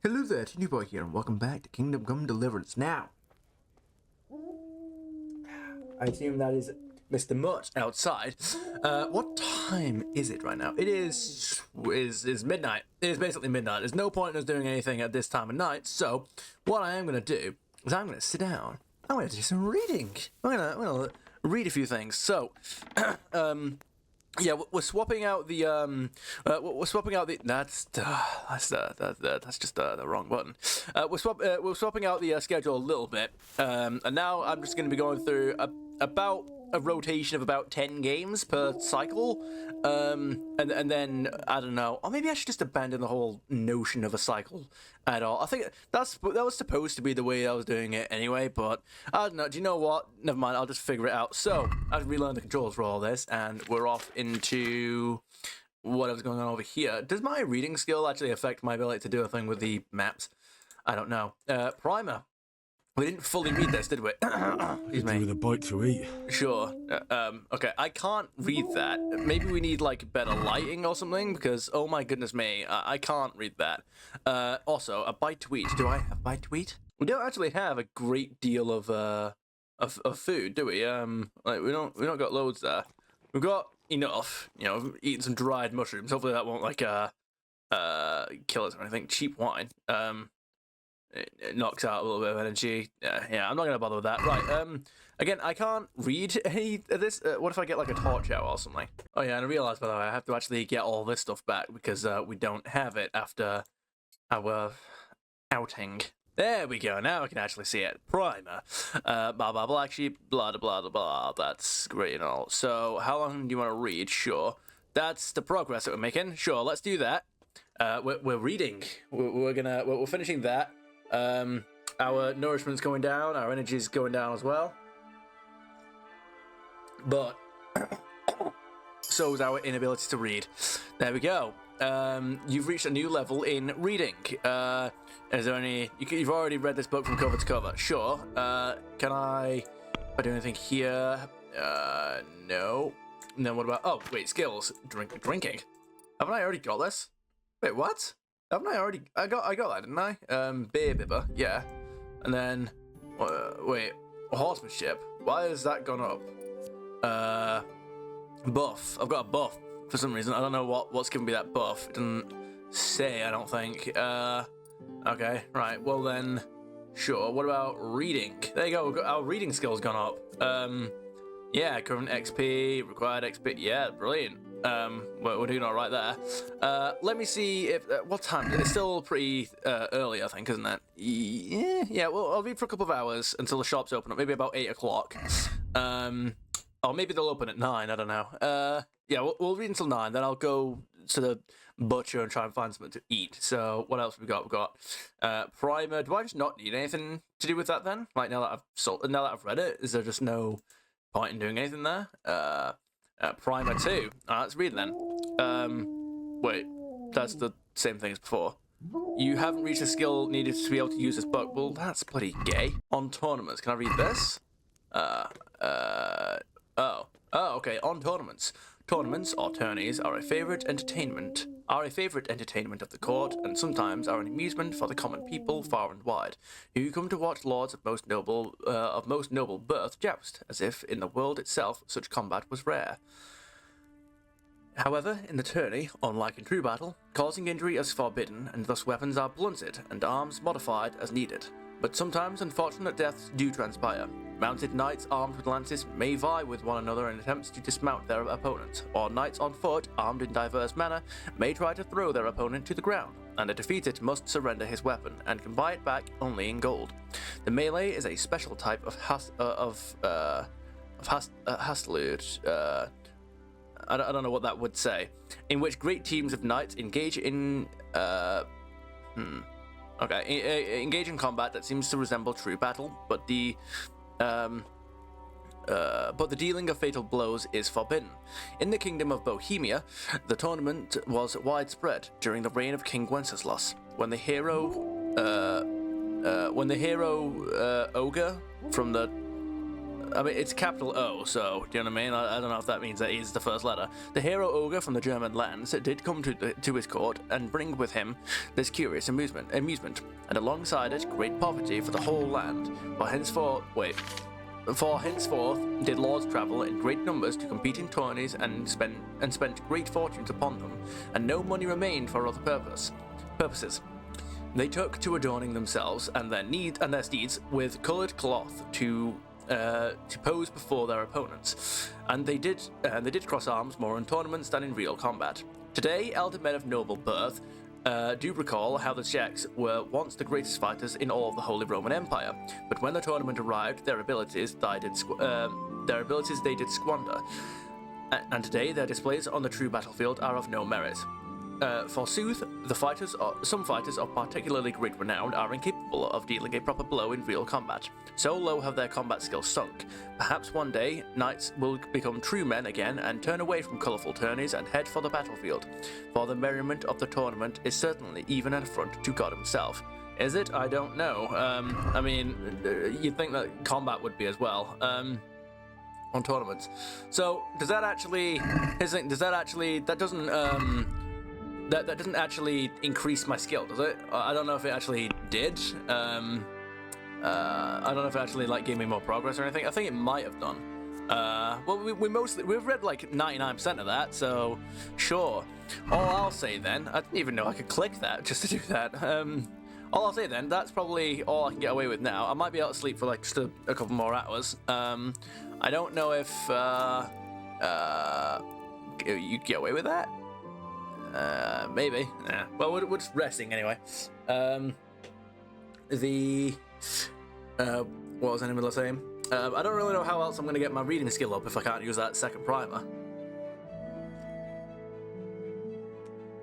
Hello there, Teeny Boy here, and welcome back to Kingdom Come Deliverance. Now, I assume that is Mr. Mutt outside. What time is it right now? It is midnight. It is basically midnight. There's no point in us doing anything at this time of night, so what I am going to do is I'm going to sit down. I'm going to do some reading. I'm going to read a few things. So, yeah, we're swapping out the that's just the wrong button. We're swapping out the schedule a little bit, and now I'm just going to be going through about a rotation of about 10 games per cycle, and then I don't know, or maybe I should just abandon the whole notion of a cycle at all. I think that was supposed to be the way I was doing it anyway, but I don't know. Do you know what? Never mind. I'll just figure it out. So I've relearned the controls for all this, and we're off into whatever's going on over here. Does my reading skill actually affect my ability to do a thing with the maps? I don't know. Primer. We didn't fully read this, did we? Excuse me. With a bite to eat. Sure. Okay, I can't read that. Maybe we need, like, better lighting or something, because, oh my goodness me, I can't read that. Also, a bite to eat. Do I have a bite to eat? We don't actually have a great deal of food, do we? Like, we don't got loads there. We've got enough, you know, eating some dried mushrooms. Hopefully that won't, like, kill us or anything. Cheap wine. It knocks out a little bit of energy. Yeah, I'm not gonna bother with that. Right. Again, I can't read any of this. What if I get like a torch out or something? Oh yeah, and I realized, by the way, I have to actually get all this stuff back because we don't have it after our outing. There we go. Now I can actually see it. Primer. Blah blah black sheep. Blah blah blah blah. That's great and all. So how long do you want to read? Sure. That's the progress that we're making. Sure. Let's do that. We're reading. We're finishing that. Our nourishment's going down, our energy's going down as well. But so is our inability to read. There we go. You've reached a new level in reading. Is there any... You've already read this book from cover to cover. Sure. Can I do anything here? No. And then what about... Oh, wait, skills. Drinking. Haven't I already got this? Wait, what? Haven't I already... I got that, didn't I? Beer bibber, yeah. And then... wait. Horsemanship. Why has that gone up? Buff. I've got a buff for some reason. I don't know what's giving me that buff. It doesn't say, I don't think. Okay, right. Well then... Sure. What about reading? There you go. Our reading skill's gone up. Yeah, current XP, required XP. Yeah, brilliant. We're doing all right there. Let me see if what time? It's still pretty early, I think, isn't it? Yeah. Well, I'll read for a couple of hours until the shops open up. Maybe about 8 o'clock. Or maybe they'll open at 9. I don't know. Yeah, we'll read until 9. Then I'll go to the butcher and try and find something to eat. So what else have we got? We've got primer. Do I just not need anything to do with that then? Like now that I've read it, is there just no point in doing anything there? Primer 2. Let's read it then. Wait, that's the same thing as before. You haven't reached a skill needed to be able to use this book. Well, that's bloody gay. On tournaments, can I read this? Oh, okay, on tournaments. Tournaments, or tourneys, are a favourite entertainment of the court, and sometimes are an amusement for the common people far and wide, who come to watch lords of most noble birth joust, as if in the world itself such combat was rare. However, in the tourney, unlike in true battle, causing injury is forbidden, and thus weapons are blunted and arms modified as needed. But sometimes unfortunate deaths do transpire. Mounted knights armed with lances may vie with one another in attempts to dismount their opponent, or knights on foot, armed in diverse manner, may try to throw their opponent to the ground, and the defeated must surrender his weapon, and can buy it back only in gold. The melee is a special type of hastlude, I don't know what that would say, in which great teams of knights engage in, engage in combat that seems to resemble true battle, but the dealing of fatal blows is forbidden. In the kingdom of Bohemia, the tournament was widespread during the reign of King Wenceslas, when the hero ogre from the I mean, it's capital O, so, do you know what I mean? I don't know if that means that he's the first letter. The hero ogre from the German lands did come to his court and bring with him this curious amusement, and alongside it, great poverty for the whole land. For henceforth did lords travel in great numbers to compete in tourneys and spent great fortunes upon them, and no money remained for other purposes. They took to adorning themselves and their steeds with coloured cloth to pose before their opponents, and they did cross arms more in tournaments than in real combat. Today, elder men of noble birth do recall how the Czechs were once the greatest fighters in all of the Holy Roman Empire, but when the tournament arrived, their abilities they did squander, and today their displays on the true battlefield are of no merit. Forsooth, some fighters of particularly great renown are incapable of dealing a proper blow in real combat. So low have their combat skills sunk. Perhaps one day, knights will become true men again and turn away from colourful tourneys and head for the battlefield. For the merriment of the tournament is certainly even an affront to God himself. Is it? I don't know. I mean, you'd think that combat would be as well. On tournaments. So, does that actually... That doesn't actually increase my skill, does it? I don't know if it actually did. I don't know if it actually gave me more progress or anything. I think it might have done. Well, we've read like 99% of that, so sure. All I'll say then, I didn't even know I could click that just to do that. All I'll say then, that's probably all I can get away with now. I might be able to sleep for like just a couple more hours. I don't know if you get away with that. Maybe. Yeah. Well, we're just resting anyway. What was I in the middle of saying? I don't really know how else I'm going to get my reading skill up if I can't use that second primer.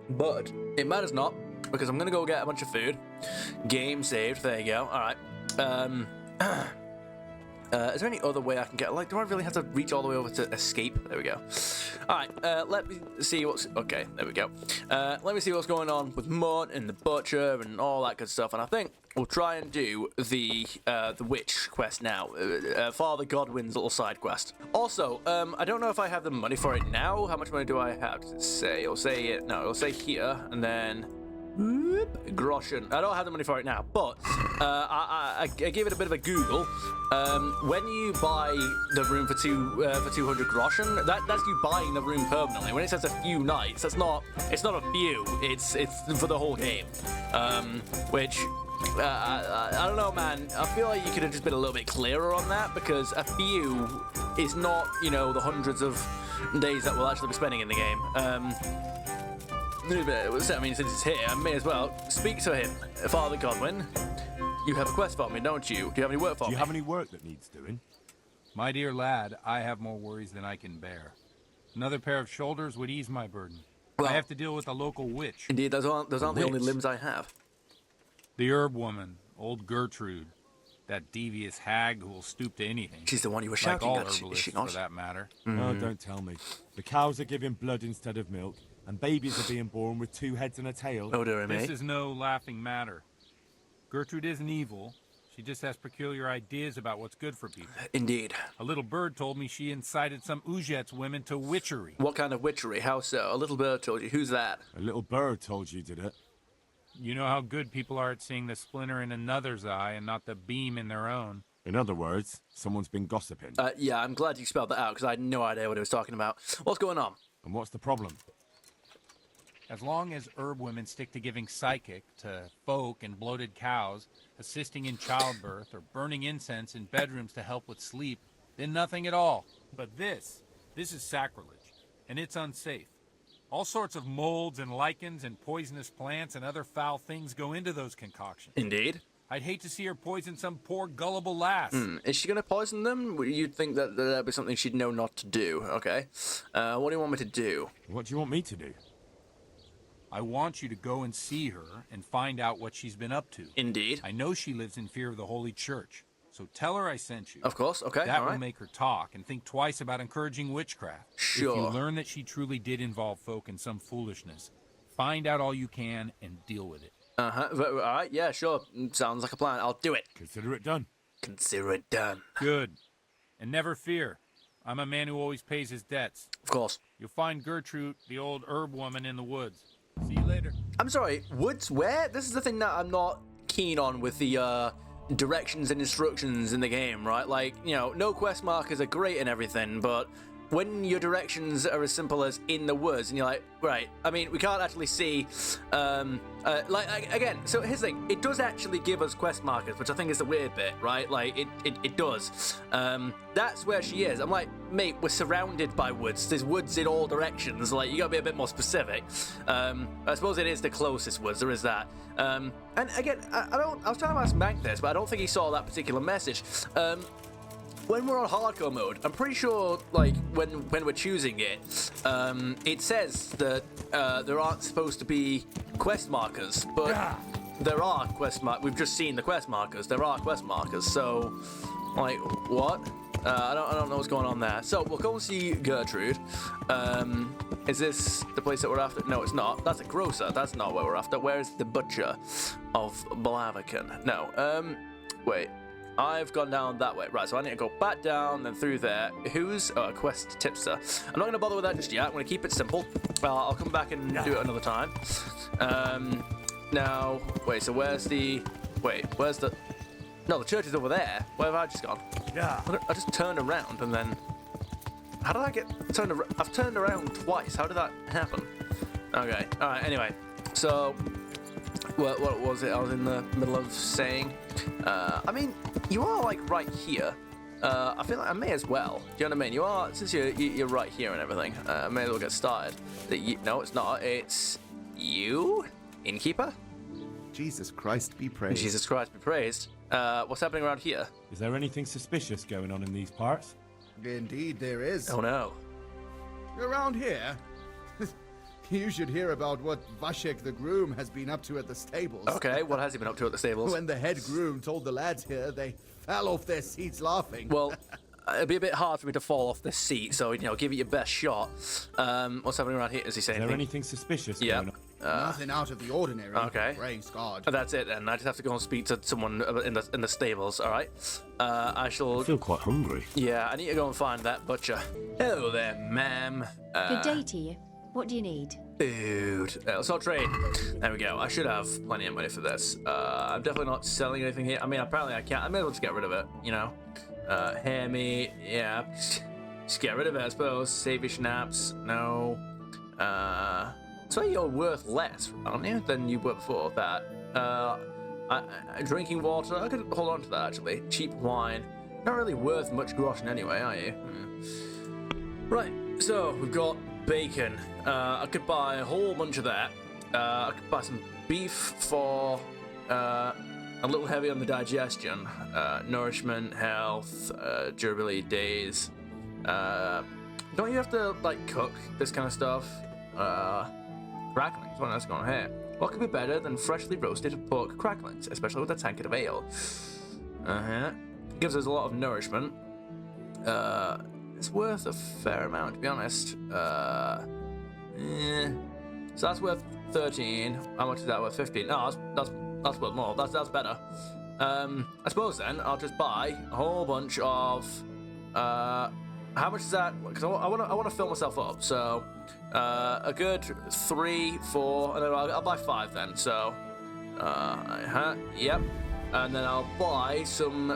But it matters not, because I'm going to go get a bunch of food. Game saved. There you go. All right. Is there any other way I can get... do I really have to reach all the way over to escape? There we go. Alright, let me see what's... Okay, there we go. Let me see what's going on with Mud and the Butcher and all that good stuff. And I think we'll try and do the Witch quest now. Father Godwin's little side quest. Also, I don't know if I have the money for it now. How much money do I have? Does it say? It'll say it... No, it'll say here. And then... Groschen. I don't have the money for it now, but I gave it a bit of a Google. When you buy the room for 200 groschen, that's you buying the room permanently. When it says a few nights, it's not a few. It's for the whole game. Which I don't know, man. I feel like you could have just been a little bit clearer on that, because a few is not, the hundreds of days that we'll actually be spending in the game. I mean, since it's here, I may as well speak to him. Father Godwin, you have a quest for me, don't you? Do you have any work for me? Do you have any work that needs doing? My dear lad, I have more worries than I can bear. Another pair of shoulders would ease my burden. Well, I have to deal with a local witch. Indeed, those aren't the only limbs I have. The herbwoman, old Gertrude. That devious hag who will stoop to anything. She's the one you were shouting all at, is she not? For that matter. Oh, don't tell me. The cows are giving blood instead of milk, and babies are being born with 2 heads and a tail. Oh, dear me. This is no laughing matter. Gertrude isn't evil. She just has peculiar ideas about what's good for people. Indeed. A little bird told me she incited some Uschitz women to witchery. What kind of witchery? How so? A little bird told you. Who's that? A little bird told you, did it? You know how good people are at seeing the splinter in another's eye and not the beam in their own. In other words, someone's been gossiping. Yeah, I'm glad you spelled that out, because I had no idea what he was talking about. What's going on? And what's the problem? As long as herb women stick to giving psychic to folk and bloated cows, assisting in childbirth, or burning incense in bedrooms to help with sleep, then nothing at all. But this is sacrilege, and it's unsafe. All sorts of molds and lichens and poisonous plants and other foul things go into those concoctions. Indeed. I'd hate to see her poison some poor gullible lass. Is she going to poison them? You'd think that that'd be something she'd know not to do. Okay. What do you want me to do? What do you want me to do? I want you to go and see her and find out what she's been up to. Indeed. I know she lives in fear of the Holy Church, so tell her I sent you. Of course, okay, That all will right. make her talk and think twice about encouraging witchcraft. Sure. If you learn that she truly did involve folk in some foolishness, find out all you can and deal with it. Uh-huh. All right, yeah, sure. Sounds like a plan. I'll do it. Consider it done. Consider it done. Good. And never fear. I'm a man who always pays his debts. Of course. You'll find Gertrude, the old herb woman, in the woods. See you later. I'm sorry, woods where? This is the thing that I'm not keen on with the directions and instructions in the game, right? Like, you know, no quest markers are great and everything, but when your directions are as simple as in the woods, and you're like, right, I mean, we can't actually see, again, so here's the thing, it does actually give us quest markers, which I think is the weird bit, right? Like, it does. That's where she is. I'm like, mate, we're surrounded by woods. There's woods in all directions. Like, you gotta be a bit more specific. I suppose it is the closest woods, there is that. And again, I was trying to ask Mank this, but I don't think he saw that particular message. When we're on hardcore mode, I'm pretty sure, like, when we're choosing it, it says that there aren't supposed to be quest markers, but there are quest markers. We've just seen the quest markers. There are quest markers, so, like, what? I don't know what's going on there. So, we'll go and see Gertrude. Is this the place that we're after? No, it's not. That's a grocer. That's not where we're after. Where's the butcher of Blaviken? No, wait. I've gone down that way. Right, so I need to go back down, then through there. Who's a quest tipster? I'm not going to bother with that just yet. I'm going to keep it simple. I'll come back and do it another time. Now, wait, so where's the... Wait, where's the... No, the church is over there. Where have I just gone? Yeah. I just turned around and then... How did I get turned around? I've turned around twice. How did that happen? Okay, alright, anyway. So... What was it I was in the middle of saying? I mean, you are, like, right here. I feel like I may as well. Do you know what I mean? You are, since you're right here and everything, I may as well get started. No, it's not. It's you? Innkeeper? Jesus Christ be praised. Jesus Christ be praised. What's happening around here? Is there anything suspicious going on in these parts? Indeed there is. Oh, no. Around here? You should hear about what Vashek the groom has been up to at the stables. Okay, what has he been up to at the stables? When the head groom told the lads here, they fell off their seats laughing. Well, it'd be a bit hard for me to fall off this seat, so, you know, give it your best shot. What's happening around here? Is he saying Is there anything suspicious Yeah. going on? Nothing out of the ordinary. Okay. Praise God. That's it then. I just have to go and speak to someone in the stables, alright? I shall... I feel quite hungry. Yeah, I need to go and find that butcher. Hello there, ma'am. Good day to you. What do you need? Food. Let's not trade. There we go. I should have plenty of money for this. I'm definitely not selling anything here. I mean, apparently I can't. I may as well just get rid of it, you know? Hair meat. Yeah. Just get rid of it, I suppose. Save your schnapps. No. So you're worth less, aren't you, than you were before that. Drinking water. I could hold on to that, actually. Cheap wine. Not really worth much groschen anyway, are you? Right. So, we've got bacon. I could buy a whole bunch of that. I could buy some beef for a little heavy on the digestion. Nourishment, health, durability, days. Don't you have to, like, cook this kind of stuff? Cracklings, what else going on here? What could be better than freshly roasted pork cracklings, especially with a tankard of ale? Gives us a lot of nourishment. It's worth a fair amount, to be honest. So that's worth 13. How much is that worth? 15. No, that's worth more. That's better. I suppose then I'll just buy a whole bunch of. How much is that? Because I want to fill myself up. So a good 3, 4, and then I'll buy 5 then. So yep. And then I'll buy some.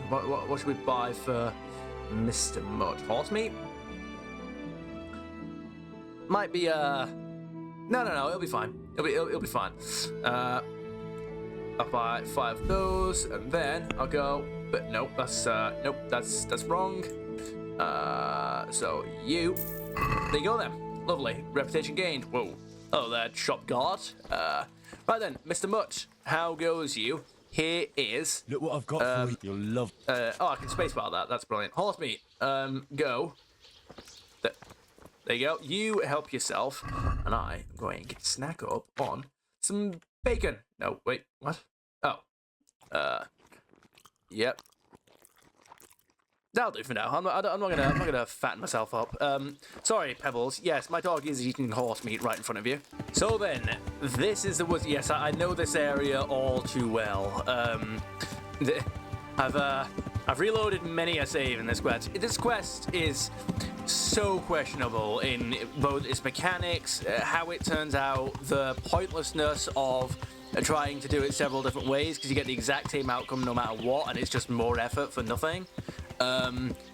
What should we buy for Mr. Mutt? Horse meat? Might be no, it'll be fine. It'll be fine. I'll buy 5 of those, and then I'll go. But nope, that's wrong. So you, there you go then. Lovely, reputation gained. Whoa. Oh, there, shop guard. Right then, Mr. Mutt, how goes you? Here is. Look what I've got for you. You'll love. Oh, I can spacebar that. That's brilliant. Horse meat. Go. There you go. You help yourself, and I'm going to snack up on some bacon. No, wait, what? Oh. Yep. That'll do for now. I'm not gonna fatten myself up. Sorry, Pebbles. Yes, my dog is eating horse meat right in front of you. So then, this is the woods. Yes, I know this area all too well. I've I've reloaded many a save in this quest. This quest is so questionable in both its mechanics, how it turns out, the pointlessness of trying to do it several different ways because you get the exact same outcome no matter what, and it's just more effort for nothing.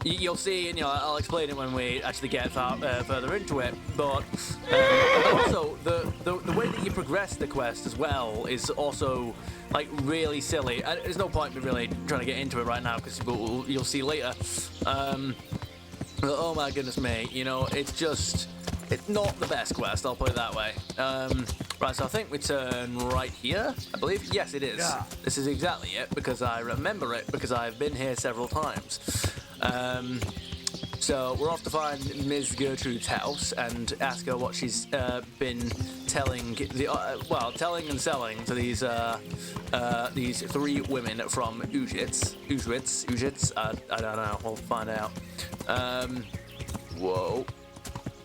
You'll see, and I'll explain it when we actually get further into it. But also, the way that you progress the quest as well is also like really silly. There's no point in really trying to get into it right now because you'll see later. Oh my goodness me, it's not the best quest. I'll put it that way. Right, so I think we turn right here, I believe. Yes, it is. Yeah. This is exactly it, because I remember it, because I've been here several times. So we're off to find Ms. Gertrude's house and ask her what she's been telling telling and selling to these three women from Uschitz. I don't know. We'll find out. Whoa.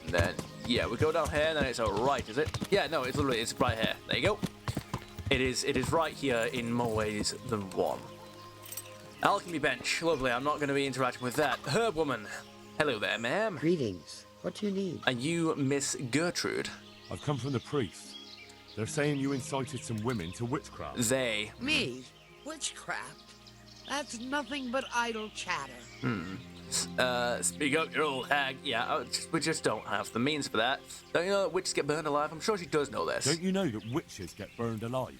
Then. Yeah, we go down here, and then it's right, is it? Yeah, no, it's right here. There you go. It is right here in more ways than one. Alchemy bench, lovely. I'm not going to be interacting with that. Herbwoman, hello there, ma'am. Greetings. What do you need? Are you Miss Gertrude? I've come from the priest. They're saying you incited some women to witchcraft. They. Me? Witchcraft? That's nothing but idle chatter. Speak up, you old hag. Yeah, we just don't have the means for that. Don't you know that witches get burned alive? I'm sure she does know this. Don't you know that witches get burned alive?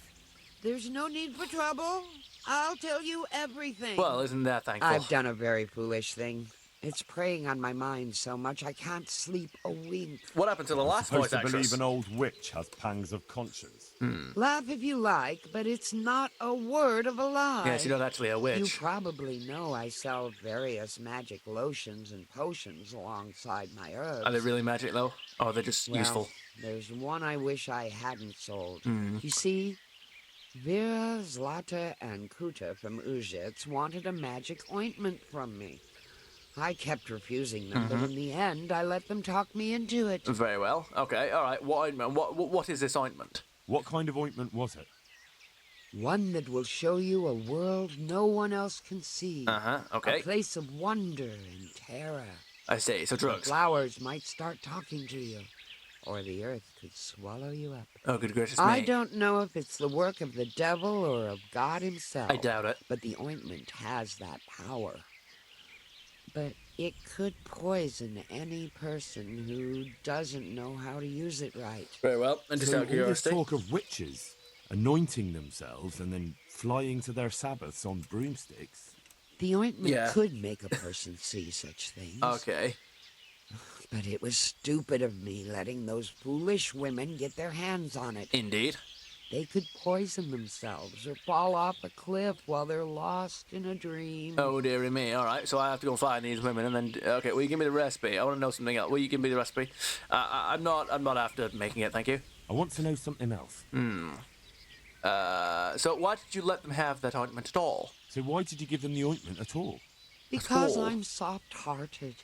There's no need for trouble. I'll tell you everything. Well, isn't that thankful? I've done a very foolish thing. It's preying on my mind so much I can't sleep a wink. What happened to the last voice Supposed to actress? believe an old witch has pangs of conscience. Laugh if you like, but it's not a word of a lie. Yeah, she's not actually a You witch. probably know I sell various magic lotions and potions alongside my herbs. Are they really magic, though? Or they're just Well, useful? There's one I wish I hadn't sold. You see, Vera, Zlata, and Kuta from Uschitz wanted a magic ointment from me. I kept refusing them, but in the end, I let them talk me into it. Very well. Okay, all right. What ointment? What is this ointment? What kind of ointment was it? One that will show you a world no one else can see. Okay. A place of wonder and terror. I see. So drugs. Flowers might start talking to you, or the earth could swallow you up. Oh, good gracious me. I don't know if it's the work of the devil or of God himself. I doubt it. But the ointment has that power. But it could poison any person who doesn't know how to use it right. Very well. And just So out all of this curiosity. talk of witches anointing themselves and then flying to their Sabbaths on broomsticks. The ointment Yeah. could make a person see such things. Okay. But it was stupid of me letting those foolish women get their hands on it. Indeed. They could poison themselves or fall off a cliff while they're lost in a dream. Oh, dearie me. All right. So I have to go and find these women and then... Okay, will you give me the recipe? I want to know something else. Will you give me the recipe? I'm not after making it, thank you. I want to know something else. So why did you let them have that ointment at all? So why did you give them the ointment at all? Because all. I'm soft-hearted.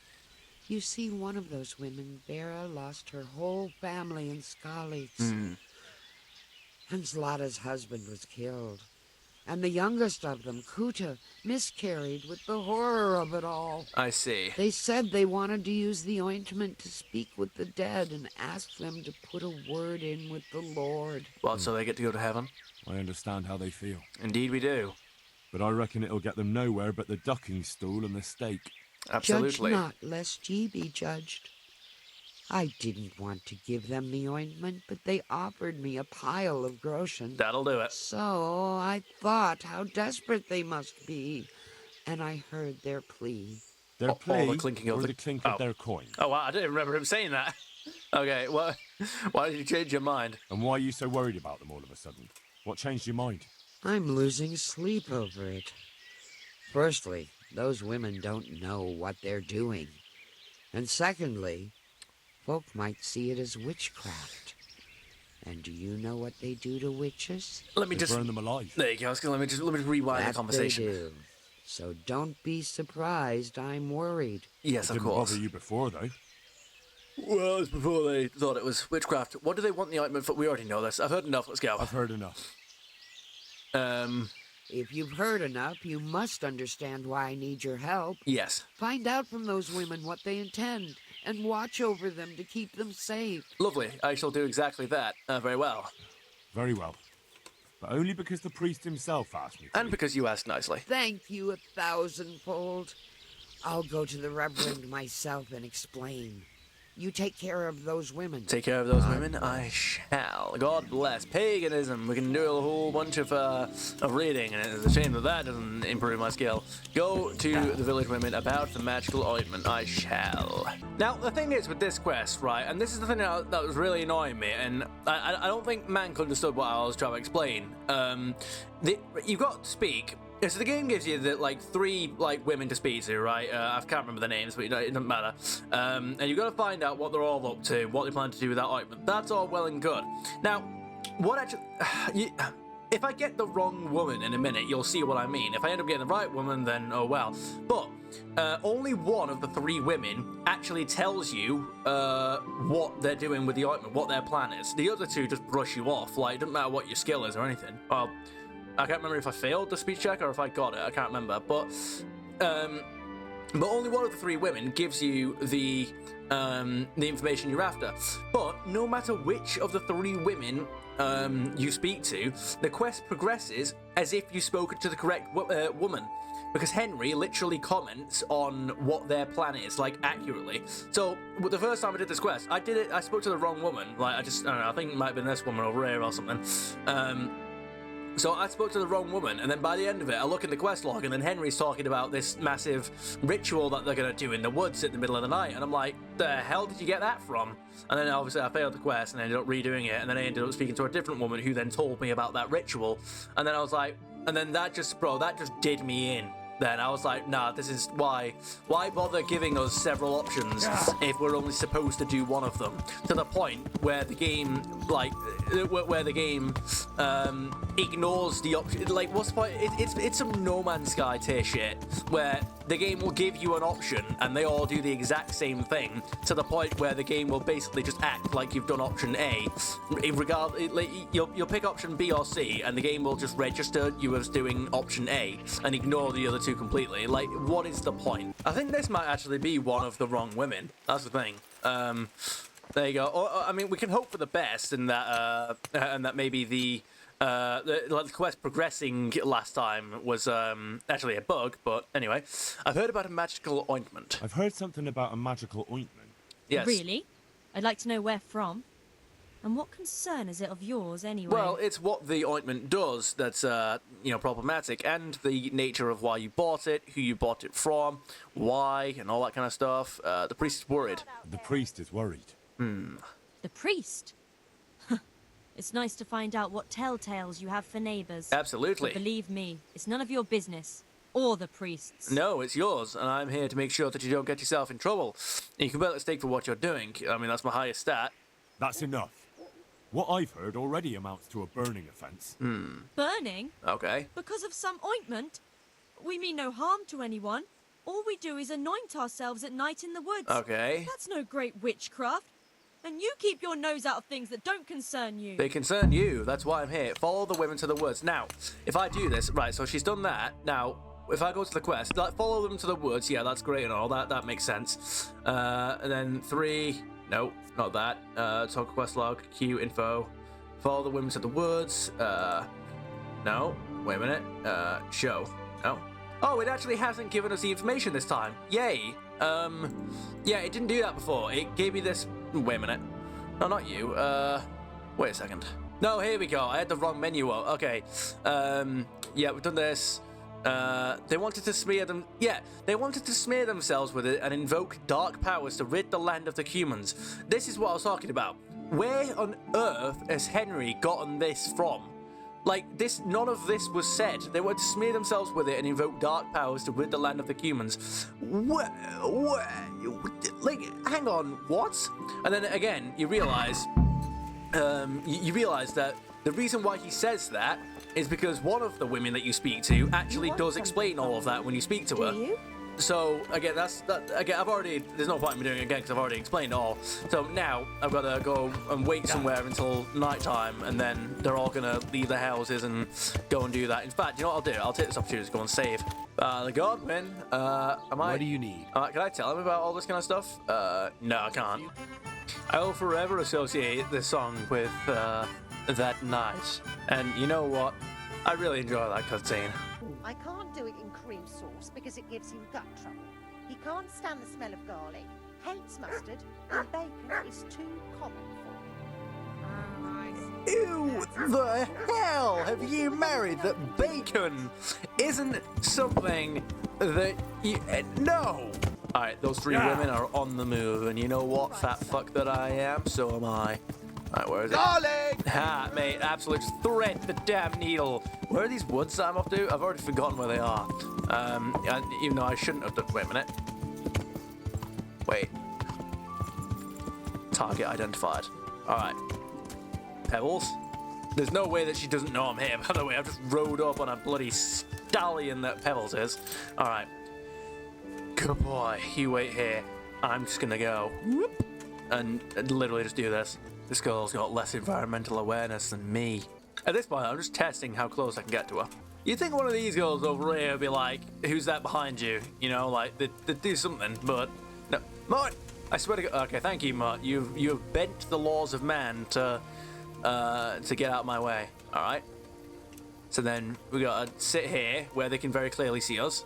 You see, one of those women, Vera, lost her whole family in Uschitz. And Zlata's husband was killed. And the youngest of them, Kuta, miscarried with the horror of it all. I see. They said they wanted to use the ointment to speak with the dead and ask them to put a word in with the Lord. Well, so they get to go to heaven? I understand how they feel. Indeed we do. But I reckon it'll get them nowhere but the ducking stool and the stake. Absolutely. Judge not, lest ye be judged. I didn't want to give them the ointment, but they offered me a pile of groschen. That'll do it. So I thought how desperate they must be, and I heard their plea. Their Or plea the clinking of or the- the clink Oh. of their coin. Oh, wow, I didn't remember him saying that. Okay, well, why did you change your mind? And why are you so worried about them all of a sudden? What changed your mind? I'm losing sleep over it. Firstly, those women don't know what they're doing. And secondly, folk might see it as witchcraft. And do you know what they do to witches? Let me They just... burn them alive. There you go. Let me just rewind That the conversation. they do. So don't be surprised I'm worried. Yes, It of didn't course. bother you before, though. Well, it's before they thought it was witchcraft. What do they want the ointment for? We already know this. I've heard enough. Let's go. I've heard enough. If you've heard enough, you must understand why I need your help. Yes. Find out from those women what they intend, and watch over them to keep them safe. Lovely. I shall do exactly that. Very well. Very well. But only because the priest himself asked me to. And because you asked nicely. Thank you 1,000-fold. I'll go to the Reverend myself and explain. You take care of those women. Take care of those women? I shall. God bless. Paganism. We can do a whole bunch of reading, and it's a shame that that doesn't improve my skill. Go to the village women about the magical ointment. I shall. Now, the thing is with this quest, right, and this is the thing that was really annoying me, and I don't think Mank understood what I was trying to explain. You've got to speak. So the game gives you the 3 women to speak to, right? I can't remember the names, but it doesn't matter. And you've got to find out what they're all up to, what they plan to do with that ointment. That's all well and good. Now, what actually, if I get the wrong woman in a minute, you'll see what I mean. If I end up getting the right woman, then oh well. But only one of the 3 women actually tells you what they're doing with the ointment, what their plan is. The other 2 just brush you off. Like, it doesn't matter what your skill is or anything. Well, I can't remember if I failed the speech check or if I got it. I can't remember. But only one of the 3 women gives you the information you're after. But no matter which of the 3 women you speak to, the quest progresses as if you've spoken to the correct woman. Because Henry literally comments on what their plan is, accurately. So, the first time I did this quest, I spoke to the wrong woman. I don't know, I think it might have been this woman over here or something. So I spoke to the wrong woman, and then by the end of it, I look in the quest log, and then Henry's talking about this massive ritual that they're going to do in the woods in the middle of the night, and I'm like, the hell did you get that from? And then obviously I failed the quest, and I ended up redoing it, and then I ended up speaking to a different woman who then told me about that ritual, and then I was like, and then that just did me in. Then I was like, nah, this is why bother giving us several options if we're only supposed to do one of them? To the point where the game, ignores the option. What's the point? It's some No Man's Sky tier shit where the game will give you an option and they all do the exact same thing, to the point where the game will basically just act like you've done option A. You'll pick option B or C, and the game will just register you as doing option A and ignore the other 2 completely. What is the point? I think this might actually be one of the wrong women. That's the thing. There you go. I mean, we can hope for the best, and that maybe the quest progressing last time was actually a bug. But anyway, I've heard about a magical ointment. I've heard something about a magical ointment. Yes. Really? I'd like to know where from. And what concern is it of yours, anyway? Well, it's what the ointment does that's, problematic, and the nature of why you bought it, who you bought it from, why, and all that kind of stuff. The priest is worried. The priest is worried. The priest? It's nice to find out what telltales you have for neighbours. Absolutely. But believe me, it's none of your business. Or the priest's. No, it's yours, and I'm here to make sure that you don't get yourself in trouble. And you can bet at stake for what you're doing. I mean, that's my highest stat. That's enough. What I've heard already amounts to a burning offence. Burning? Okay. Because of some ointment? We mean no harm to anyone. All we do is anoint ourselves at night in the woods. Okay. That's no great witchcraft. And you keep your nose out of things that don't concern you. They concern you. That's why I'm here. Follow the women to the woods. Now, if I do this, right, so she's done that. Now, if I go to the quest, follow them to the woods. Yeah, that's great and all. That makes sense. And then 3... No, not that. Talk quest log, Q info. Follow the women to the woods. No. Wait a minute. Show. No. Oh, it actually hasn't given us the information this time. Yay. Yeah, it didn't do that before. It gave me this. Wait a minute. No, not you. Wait a second. No, here we go. I had the wrong menu up. Okay. Yeah, we've done this. They wanted to smear them. Yeah, they wanted to smear themselves with it and invoke dark powers to rid the land of the humans. This is what I was talking about. Where on earth has Henry gotten this from? None of this was said. They wanted to smear themselves with it and invoke dark powers to rid the land of the humans. What? Hang on, what? And then again, you realize, that the reason why he says that is because one of the women that you speak to actually does explain all of that when you speak to her. Do you? So again, again, there's no point in me doing it again because I've already explained it all. So now I've got to go and wait somewhere until nighttime, and then they're all gonna leave the houses and go and do that. In fact, you know what I'll do? I'll take this opportunity to go and save. The Godwin, What do you need? Can I tell him about all this kind of stuff? No, I can't. I will forever associate this song with that night, and you know what? I really enjoy that cutscene. I can't do it in cream sauce because it gives him gut trouble. He can't stand the smell of garlic, hates mustard, and bacon is too common for him. Ew, the hell have you married that bacon isn't something that you... no! Alright, those three women are on the move, and you know what, fat fuck that I am, so am I. Alright, where is it? Darling! Ha, mate, absolutely just thread the damn needle. Where are these woods that I'm off to? I've already forgotten where they are. Even though I shouldn't have done... Wait a minute. Wait. Target identified. Alright. Pebbles? There's no way that she doesn't know I'm here, by the way. I've just rode up on a bloody stallion that Pebbles is. Alright. Good boy. You wait here. I'm just gonna go. Whoop. And literally just do this. This girl's got less environmental awareness than me. At this point, I'm just testing how close I can get to her. You'd think one of these girls over here would be like, who's that behind you? You know, like, they'd do something, but... No. Mort! I swear to God... Okay, thank you, Mort. You've bent the laws of man to get out of my way. Alright? So then, we gotta sit here, where they can very clearly see us.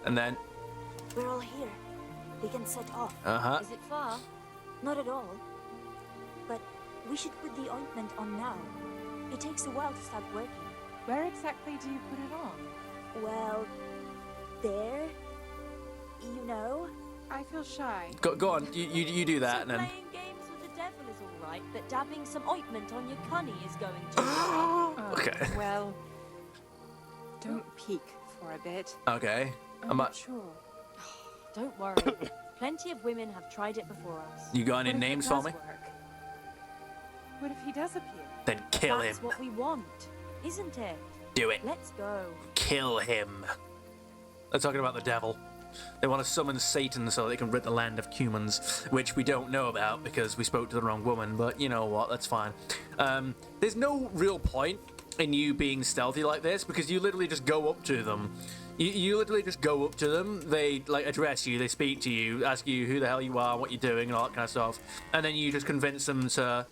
And then... We're all here. We can set off. Uh-huh. Is it far? Not at all. But we should put the ointment on now. It takes a while to start working. Where exactly do you put it on? Well, there. You know. I feel shy. Go on, you do that, So and then... playing games with the devil is all right, but dabbing some ointment on your cunny is going to... Oh, Okay. Well, don't peek for a bit. Okay. I'm not sure. Don't worry. Plenty of women have tried it before us. You got any What if it names for does me? work? What if he does appear? Then kill That's him. what we want, isn't it? Do it. Let's go. Kill him. They're talking about the devil. They want to summon Satan so they can rid the land of humans, which we don't know about because we spoke to the wrong woman, but you know what, that's fine. There's no real point in you being stealthy like this because you literally just go up to them. You literally just go up to them, they like address you, they speak to you, ask you who the hell you are, what you're doing, and all that kind of stuff, and then you just convince them to,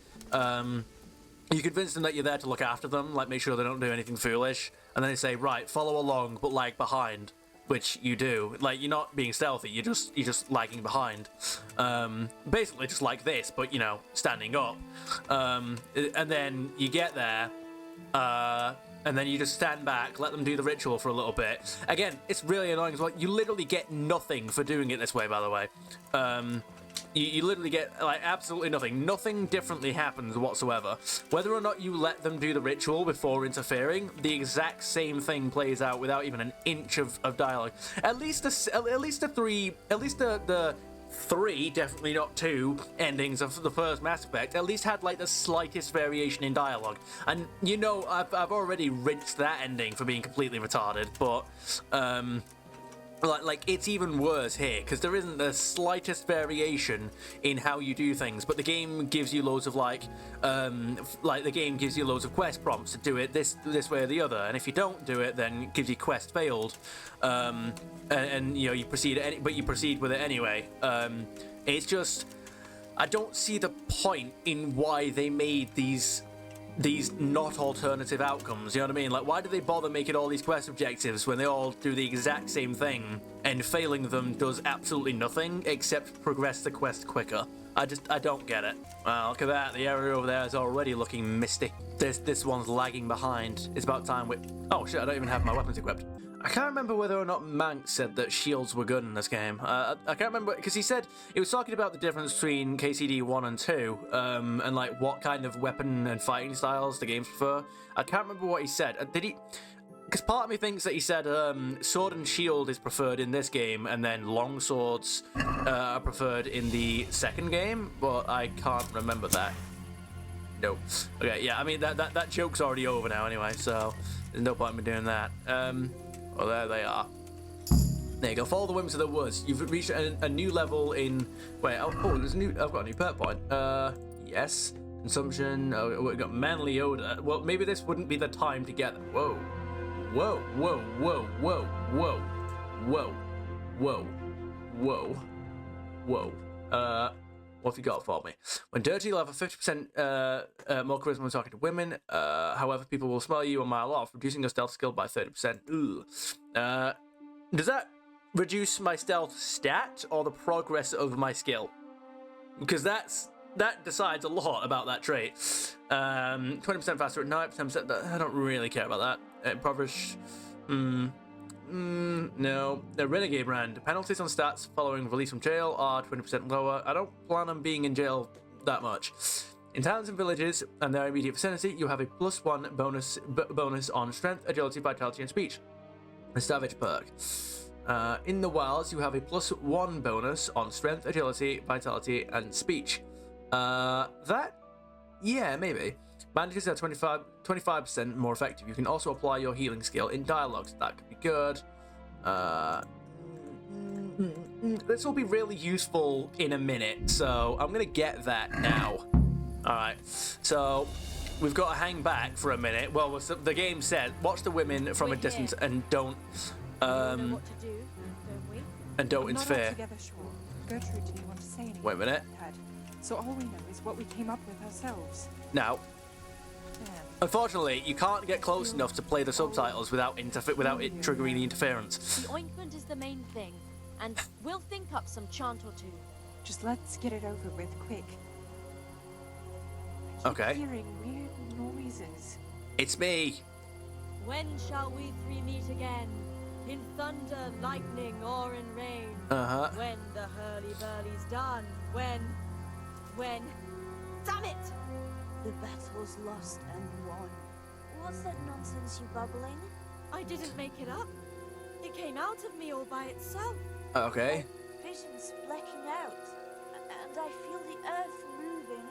you convince them that you're there to look after them, like make sure they don't do anything foolish, and then they say, right, follow along, but lag behind, which you do. Like, you're not being stealthy, you're just lagging behind. Basically just like this, but, you know, standing up. And then you get there, and then you just stand back, let them do the ritual for a little bit. Again, it's really annoying as well. You literally get nothing for doing it this way, by the way. You literally get, like, absolutely nothing. Nothing differently happens whatsoever. Whether or not you let them do the ritual before interfering, the exact same thing plays out without even an inch of dialogue. At least the three, definitely not two, endings of the first Mass Effect at least had like the slightest variation in dialogue. And you know, I've already rinsed that ending for being completely retarded, but like it's even worse here because there isn't the slightest variation in how you do things, but the game gives you loads of like the game gives you loads of quest prompts to do it this way or the other, and if you don't do it, then it gives you quest failed, and you know you proceed with it anyway. It's just I don't see the point in why they made these not alternative outcomes, you know what I mean? Like, why do they bother making all these quest objectives when they all do the exact same thing, and failing them does absolutely nothing except progress the quest quicker? I don't get it. Well, look at that, the area over there is already looking misty. This one's lagging behind. It's about time we... Oh shit, I don't even have my weapons equipped. I can't remember whether or not Mank said that shields were good in this game. I can't remember, because he was talking about the difference between KCD 1 and 2, and like what kind of weapon and fighting styles the games prefer. I can't remember what he said. Did he... Because part of me thinks that he said sword and shield is preferred in this game, and then long swords are preferred in the second game, but I can't remember that. Nope. Okay, yeah, I mean, that joke's already over now anyway, so there's no point in me doing that. Well, there they are. There you go. Follow the whims of the woods. You've reached a new level in. Wait. Oh, there's a new. I've got a new perk point. Yes. Consumption. Oh, we've got manly odor. Well, maybe this wouldn't be the time to get them. Whoa. Whoa. Whoa. Whoa. Whoa. Whoa. Whoa. Whoa. Whoa. Whoa. What have you got for me? When dirty, you'll have a 50% more charisma when talking to women. However, people will smell you a mile off, reducing your stealth skill by 30%. Ugh. Does that reduce my stealth stat or the progress of my skill? Because that decides a lot about that trait. 20% faster at night, 10%. I don't really care about that. Impoverish. No. The Renegade brand. Penalties on stats following release from jail are 20% lower. I don't plan on being in jail that much. In towns and villages and their immediate vicinity, you have a +1 bonus on strength, agility, vitality, and speech. A savage perk. In the wilds, you have a +1 bonus on strength, agility, vitality, and speech. Yeah, maybe. Bandages are 25% more effective. You can also apply your healing skill in dialogues. That could be good. This will be really useful in a minute, so I'm gonna get that now. All right, so we've got to hang back for a minute. Well, the game said, watch the women from a distance and don't know what to do, don't we? and don't We're not interfere. altogether sure. Gertrude didn't want to say anything. Wait a minute. Dad. So all we know is what we came up with ourselves. Now, There. unfortunately, you can't get close enough to play the subtitles without it triggering the interference. The ointment is the main thing, and we'll think up some chant or two. Just let's get it over with quick. I keep Okay. hearing weird noises. It's me. When shall we three meet again? In thunder, lightning, or in rain? Uh-huh. When the hurly-burly's done? When? Damn it! The battle's lost and won. What's that nonsense you bubbling? I didn't make it up. It came out of me all by itself. Okay. Vision's blacking out, and I feel the earth moving.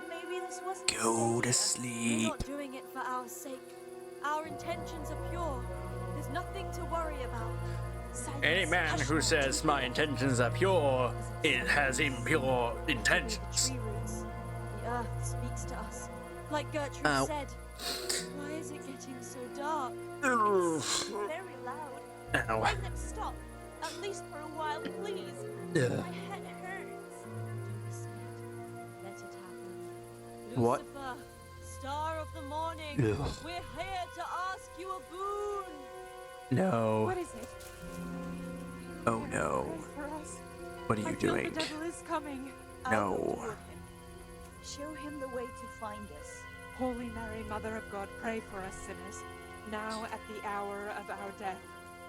Maybe this wasn't Go to We're sleep. not doing it for our sake. Our intentions are pure. There's nothing to worry about. Any man who says my intentions are pure, it has impure intentions. Tree roots. The earth speaks to us. Like Gertrude Ow. said. Why is it getting so dark? very loud. Ow. Let them stop, at least for a while, please. Yeah. My head hurts. Don't be scared. Let it happen. What? Lucifer, star of the morning, Ugh. we're here to ask you a boon. No. What is it? Oh no. Pray for us. What are I you feel doing? the devil is coming. No. Show him the way to find us. Holy Mary, Mother of God, pray for us sinners, now at the hour of our death.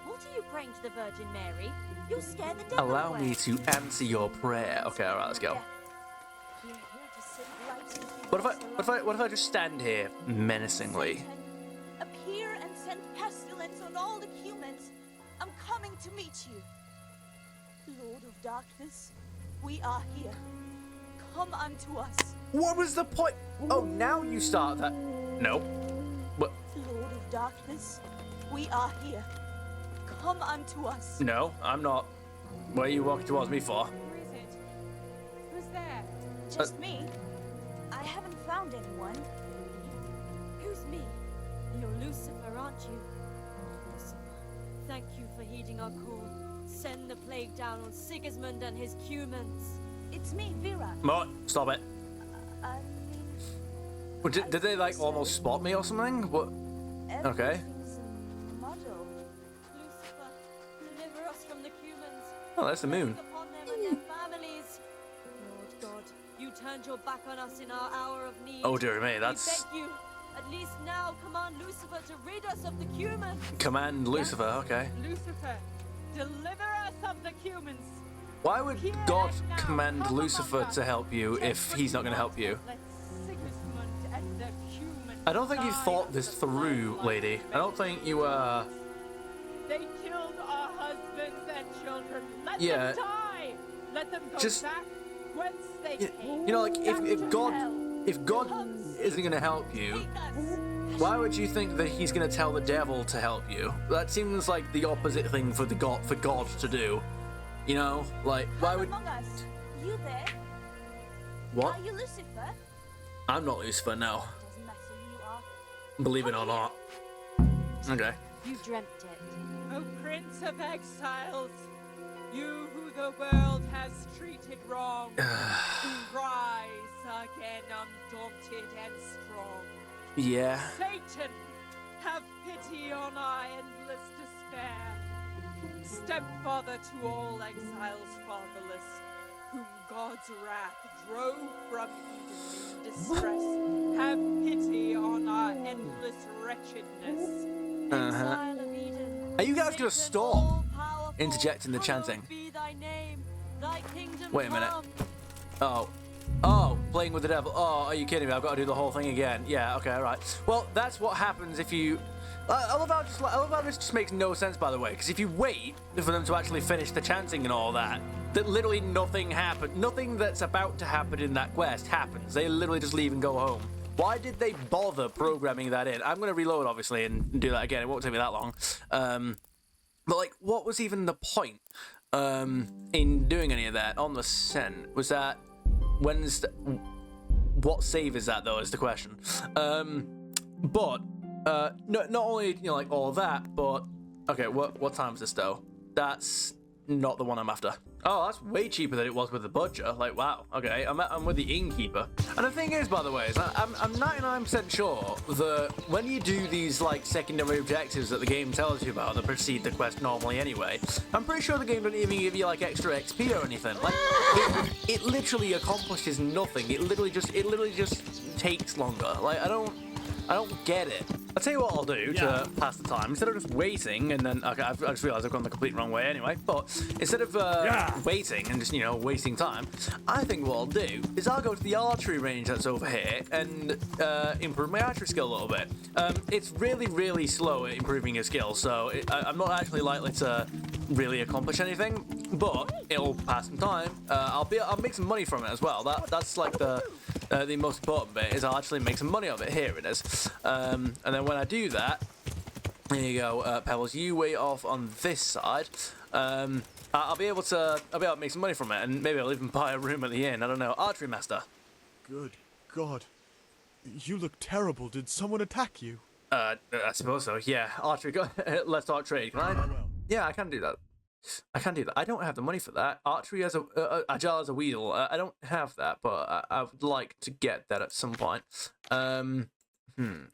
What are you praying to the Virgin Mary? You'll scare the devil Allow away. me to answer your prayer. Okay, alright, let's go. We're here to save light and What if I just stand here menacingly? appear and send pestilence on all the humans. I'm coming to meet you. Lord of Darkness, we are here. Come unto us. What was the point? Oh, now you start that. Nope. What? Lord of Darkness, we are here. Come unto us. No, I'm not. What are you walking towards me for? Who is it? Who's there? Just me. I haven't found anyone. Who's me? You're Lucifer, aren't you? Lucifer, thank you for heeding our call. Send the plague down on Sigismund and his humans. It's me, Vera. What? Stop it. I mean, Well, did they like almost spot me or something? What? Okay. everything's a muddle. Lucifer, deliver us from the humans. Oh, that's the moon. Look upon them and their families. Lord God, you turned your back on us in our hour of need. Oh dear me, We that's beg you, at least now command Lucifer to rid us of the humans. Command Lucifer. Okay. Lucifer, deliver us of the humans. Why would Here God and now, command come Lucifer among us. to help you Take if what he's not you going to help want. you? Let Sigismund and the humans I don't think you die thought of this the through, bloodline lady. I don't think you They killed our husbands and children. Let Yeah. them die. Let them go Just- back whence they came. You know, like Back if to God hell. if God isn't going to help you, Take us. why would you think that he's going to tell the devil to help you? That seems like the opposite thing for God to do. You know, like why Come would among us. You there? what? Are you Lucifer? I'm not Lucifer, no. Doesn't matter who you are. Believe it or not. Okay. You dreamt it. O Prince of Exiles, you who the world has treated wrong, rise again undaunted and strong. Yeah. Satan, have pity on our endless despair. Stepfather to all exiles fatherless, whom God's wrath drove from Eden in distress, have pity on our endless wretchedness. Exile of Eden. Are you guys gonna Satan stop all-powerful, interjecting the hallowed chanting? be thy name, thy kingdom Wait a minute. come. Oh, playing with the devil. Oh, are you kidding me? I've got to do the whole thing again. Yeah, okay, all right. Well, that's what happens if you... I love how this just makes no sense, by the way, because if you wait for them to actually finish the chanting and all that, that literally nothing happened. Nothing that's about to happen in that quest happens. They literally just leave and go home. Why did they bother programming that in? I'm going to reload, obviously, and do that again. It won't take me that long. But, like, what was even the point in doing any of that on the Sen? Was that... When's the... What save is that, though, is the question. But... not only, you know, like, all of that, but... Okay, what time is this, though? That's not the one I'm after. Oh, that's way cheaper than it was with the butcher. Like, wow. Okay, I'm with the innkeeper. And the thing is, by the way, is I'm 99% sure that when you do these, like, secondary objectives that the game tells you about that precede the quest normally anyway, I'm pretty sure the game doesn't even give you, like, extra XP or anything. Like, it literally accomplishes nothing. It literally just takes longer. Like, I don't get it. I'll tell you what I'll do to pass the time. Instead of just waiting and then... Okay, I just realised I've gone the complete wrong way anyway. But instead of waiting and just, you know, wasting time, I think what I'll do is I'll go to the archery range that's over here and improve my archery skill a little bit. It's really, really slow at improving your skill, so I'm not actually likely to really accomplish anything, but it'll pass some time. I'll make some money from it as well. That's like the most important bit is I'll actually make some money of it. Here it is. And then when I do that, there you go, Pebbles. You wait off on this side. I'll be able to make some money from it, and maybe I'll even buy a room at the inn. I don't know. Archery master. Good God. You look terrible. Did someone attack you? I suppose so. Yeah. Archery. Let's talk trade. Can I? Yeah, I can do that. I don't have the money for that. Archery as agile as a weasel. I don't have that, but I would like to get that at some point.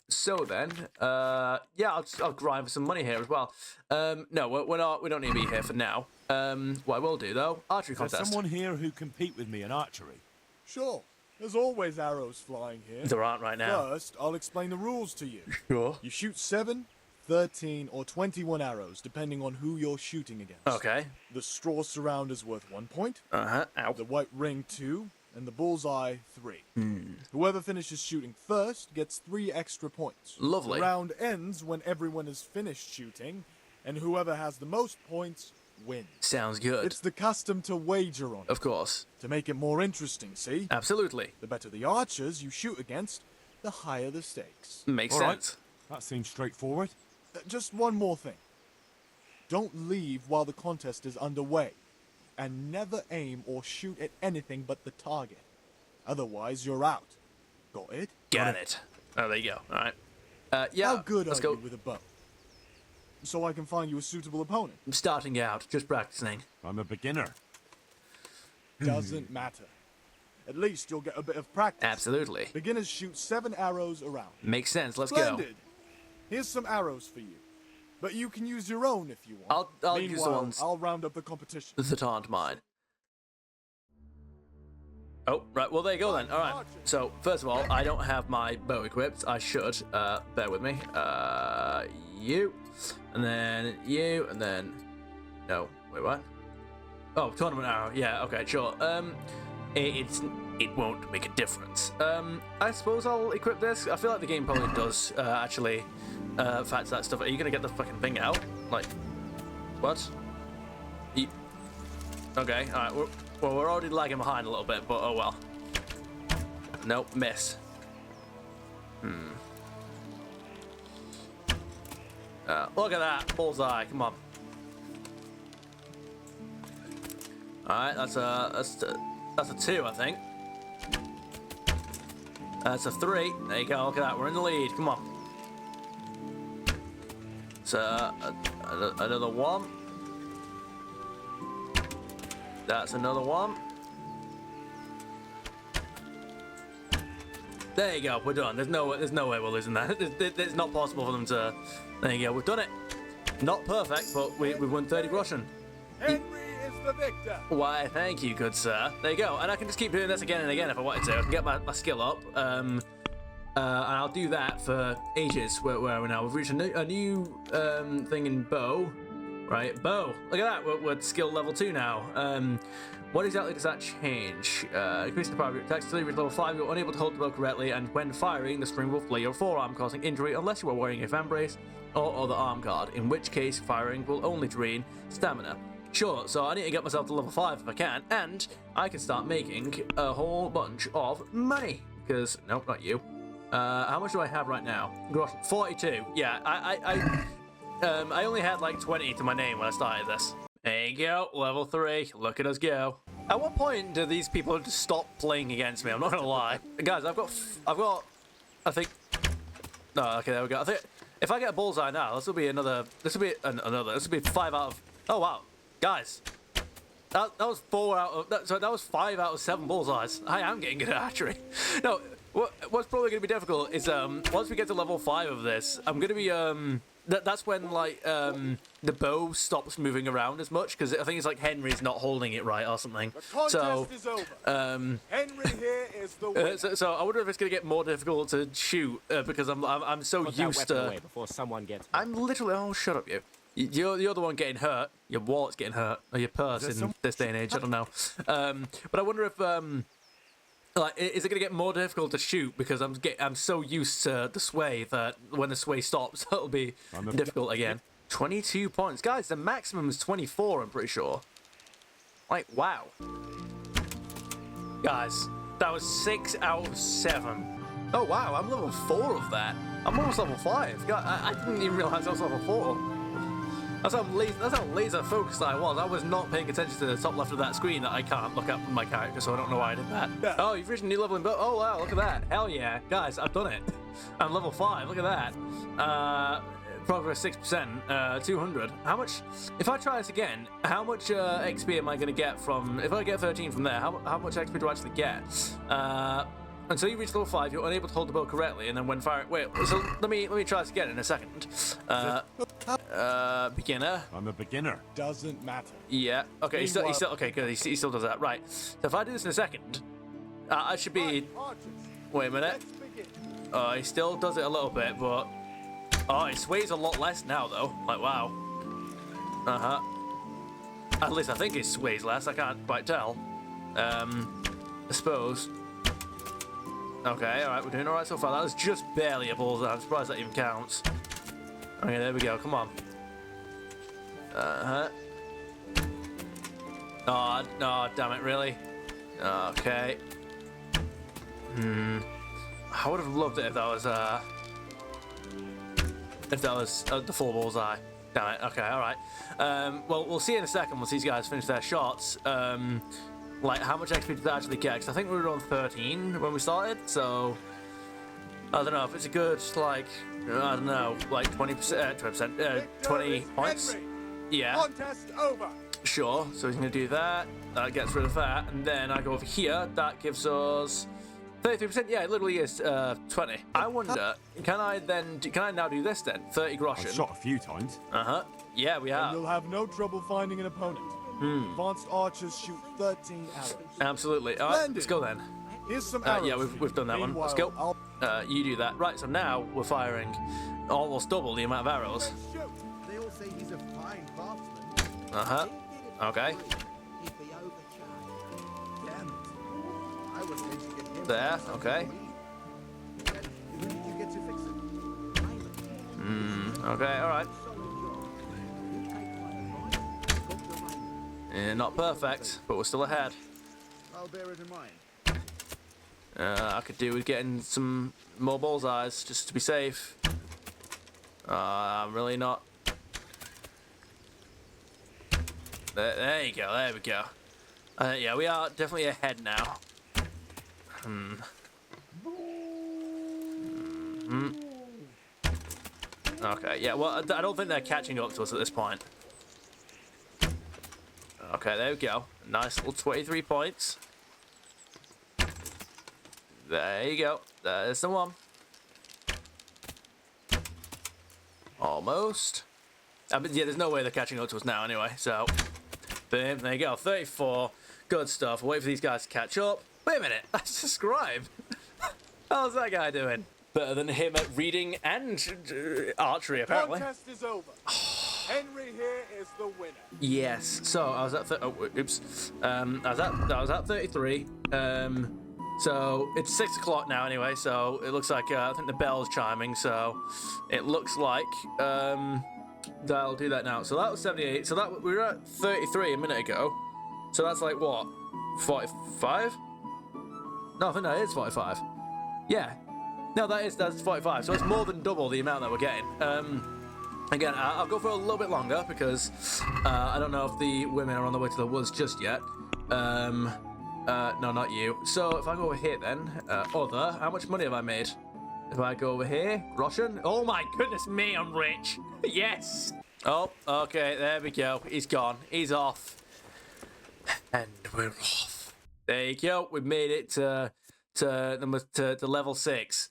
So then, yeah, I'll grind for some money here as well. No, we're not. We don't need to be here for now. What I will do though, archery Is there contest. someone here who compete with me in archery? Sure. There's always arrows flying here. There aren't right now. First, I'll explain the rules to you. Sure. You shoot 7, 13, or 21 arrows, depending on who you're shooting against. Okay. The straw surround is worth 1 point. Ow. The white ring 2, and the bullseye 3. Whoever finishes shooting first gets 3 extra points. Lovely. The round ends when everyone is finished shooting, and whoever has the most points wins. Sounds good. It's the custom to wager on it. Of course. To make it more interesting, see? Absolutely. The better the archers you shoot against, the higher the stakes. Makes All right. sense. That seems straightforward. Just one more thing. Don't leave while the contest is underway, and never aim or shoot at anything but the target. Otherwise, you're out. Got it? Got it. Oh, there you go. All right. Yeah. How good let's are go. you with a bow? So I can find you a suitable opponent. I'm starting out, just practicing. I'm a beginner. Doesn't matter. At least you'll get a bit of practice. Absolutely. Beginners shoot 7 arrows around. Makes sense. Let's Splendid. Here's some arrows for you. But you can use your own if you want. I'll use the Meanwhile, ones I'll round up the competition. that aren't mine. Oh, right. Well, there you go then. All right. So, first of all, I don't have my bow equipped. I should. Bear with me. You. And then you. And then... No. Wait, what? Oh, tournament arrow. Yeah, okay, sure. It won't make a difference. I suppose I'll equip this. I feel like the game probably does, actually, factor that stuff. Are you gonna get the fucking thing out? Like, what? Okay, alright. Well, we're already lagging behind a little bit, but oh well. Nope, miss. Look at that bullseye. Come on. All right, that's a 2, I think. That's a 3. There you go. Look at that. We're in the lead. Come on. It's another 1. That's another 1. There you go. We're done. There's no way we're losing that. It's not possible for them to. There you go. We've done it. Not perfect, but we won 30 Russian. Henry is the victor. Why, thank you, good sir. There you go. And I can just keep doing this again and again if I wanted to. I can get my skill up. And I'll do that for ages. Where are we now? We've reached a new thing in bow. Right, bow. Look at that. We're skill level 2 now. What exactly does that change? Increase the power of your attacks until you reach level 5. You're unable to hold the bow correctly, and when firing, the string will flay your forearm, causing injury unless you are wearing a fan brace or other arm guard, in which case firing will only drain stamina. Sure, so I need to get myself to level 5 if I can, and I can start making a whole bunch of money. Because, nope, not you. How much do I have right now? 42. Yeah, I only had like 20 to my name when I started this. There you go, level 3. Look at us go. At what point do these people just stop playing against me? I'm not gonna lie, guys. I've got. I think. No, okay, there we go. I think if I get a bullseye now, this will be another. This will be 5 out of. Oh wow, guys. That was 4 out of. So that was 5 out of 7 bullseyes. I am getting good at archery. No, what's probably gonna be difficult is once we get to level 5 of this, I'm gonna be That's when like the bow stops moving around as much, because I think it's like Henry's not holding it right or something. The contest is over. Henry here is the winner. So I wonder if it's gonna get more difficult to shoot because I'm so used to. Before someone gets. I'm literally. Oh, shut up, you. You're the one getting hurt. Your wallet's getting hurt, or your purse in this day and age. I don't know. But I wonder if like, is it gonna get more difficult to shoot because I'm so used to the sway that when the sway stops, it'll be difficult again. 22 points, guys. The maximum is 24. I'm pretty sure. Like, wow, guys, that was 6 out of 7. Oh wow, I'm level 4 of that. I'm almost level 5. God, I didn't even realize I was level 4. That's how laser focused I was. I was not paying attention to the top left of that screen that I can't look up from my character, so I don't know why I did that. Yeah. Oh, you've reached a new level in bow. Oh wow, look at that. Hell yeah. Guys, I've done it. I'm level 5. Look at that. Progress 6%. 200. How much? If I try this again, how much XP am I going to get from? If I get 13 from there, how much XP do I actually get? Until you reach level 5, you're unable to hold the bow correctly, and then when firing. Wait, so let me try this again in a second. Beginner. I'm a beginner. Doesn't matter. Yeah. Okay. He still. Okay. Good. He still does that. Right. So if I do this in a second, I should be. Wait a minute. Oh, he still does it a little bit, but oh, he sways a lot less now, though. Like wow. At least I think he sways less. I can't quite tell. I suppose. Okay, alright, we're doing alright so far. That was just barely a bullseye. I'm surprised that even counts. Okay, there we go. Come on. Oh, no, damn it, really? Okay. I would have loved it if that was the full bullseye. Damn it. Okay, alright. Well, we'll see in a second once these guys finish their shots. Like, how much XP did they actually get? Because I think we were on 13 when we started, so I don't know if it's a good, like, I don't know, like 20%, 20 points. Yeah. Contest over. Sure. So he's gonna do that. That gets rid of that, and then I go over here. That gives us 33%. Yeah, it literally is 20. I wonder, can I now do this then? 30 groschen. I've shot a few times. Yeah, we have. And you'll have no trouble finding an opponent. Advanced archers shoot 13 arrows. Absolutely. All right, let's go then. Here's some arrows. Yeah, we've done that one. Let's go. You do that. Right, so now we're firing almost double the amount of arrows. They all say he's a fine craftsman. Okay. Damn it. I was going to get him There. Okay. Then who did you get to fix it? Okay. All right. Not perfect, but we're still ahead. I'll bear it in mind. I could do with getting some more bullseyes just to be safe. I'm really not. There you go. There we go. Yeah, we are definitely ahead now. Okay, yeah, well, I don't think they're catching up to us at this point. Okay, there we go. Nice little 23 points. There you go. There's the one. Almost. But yeah, there's no way they're catching up to us now anyway, so... Boom, there you go. 34. Good stuff. Wait for these guys to catch up. Wait a minute, that's a scribe. How's that guy doing? Better than him at reading and archery, apparently. Contest is over. Henry here is the winner. Yes. So I was at oops. I was at 33. So it's 6 o'clock now anyway. So it looks like I think the bell's chiming. So it looks like I'll do that now. So that was 78. So that we were at 33 a minute ago. So that's like what, 45? No, I think that is 45. Yeah. No, that's 45. So it's more than double the amount that we're getting. Again, I'll go for a little bit longer because I don't know if the women are on the way to the woods just yet. No, not you. So if I go over here then, other, how much money have I made? If I go over here, Russian. Oh my goodness me, I'm rich. Yes. Oh, okay, there we go. He's gone. He's off. And we're off. There you go. We've made it to level 6.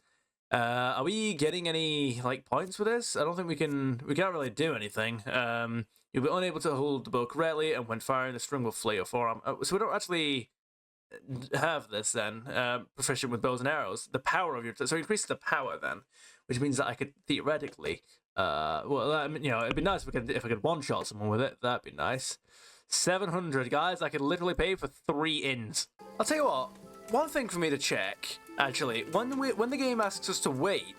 Are we getting any like points for this? I don't think we can't really do anything. You'll be unable to hold the bow correctly, and when firing, the string will flay your forearm. So we don't actually have this then. Proficient with bows and arrows. The power of your so increase the power then, which means that I could theoretically, it'd be nice if I could one shot someone with it. That'd be nice. 700 guys. I could literally pay for 3 inns. I'll tell you what. One thing for me to check, actually, when the game asks us to wait,